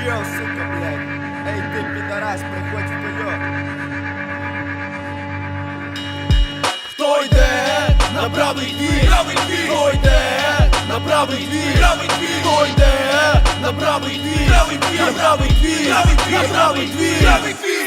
Йоу, сука, блядь. Ей, ти, підарас, приходь в пойок. Хто йде на правий твір? Хто йде на правий твір? Хто йде на правий твір? На правий твір? На правий твір?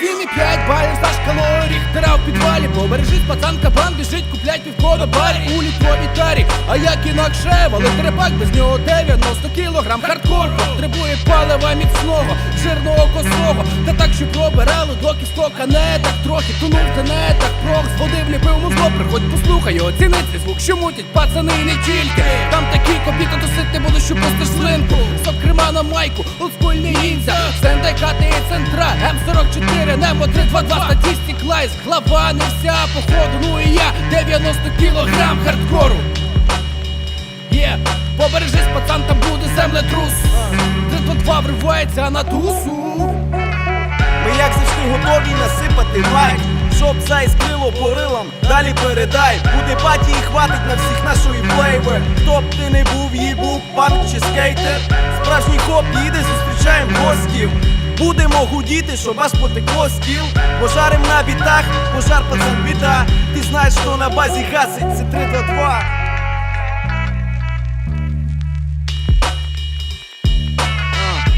Він 5 балів за шкалою Ріхтера в підвалі. Побережись, пацан, кабан біжить куплять півко на барі у літровій тарі. А як інакше, валить репак, без нього 90 кілограм. Хардкор потребує палива міцного, жирного косого. Та так, що пробирали до кістока не так трохи. Тунув та не так прох, з води вліпив музло. Приходь, послухай, оціни цей звук, що мутять пацани і не тільки. Там такі копійка тусить не буду, що пустиш слинку. Сок крема на майку, олдскульний гінця. Сендай кати і центра, М44, Немо 322, статістик лайс. Глава не вся, походу, ну і я 90 кілограм хардкору. Є, побережись, пацан, там буде землетрус. 322 вривається на тусу. Ми як завжди готові насипати лайк, щоб заіскрило по рилам, далі передай. Буде паті і хватить на всіх нашої флейви. Хто б ти не був, їбук, панк чи скейтер. Справжній хоп їде, зустрічаєм гостів. Будемо гудіти, щоб аж потекло стіл. Пожарим на бітах, пожар пацан біда. Ти знаєш, що на базі гасить, це 322.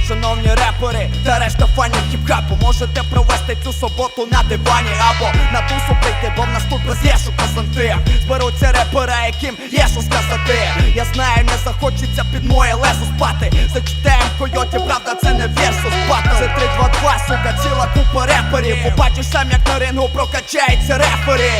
Шановні репери та решта фанів хіп-хапу, можете провести цю суботу на дивані або на тусу прийти, бо в нас тут без є що казанти. Зберуться репери, яким є що сказати. Я знаю, не захочеться під моє лезо спати. Зачитаєм койоті, правда, це не вірсу спати. Це 322, сука, ціла купа реперів. Побачиш сам, як на рингу прокачається рефері.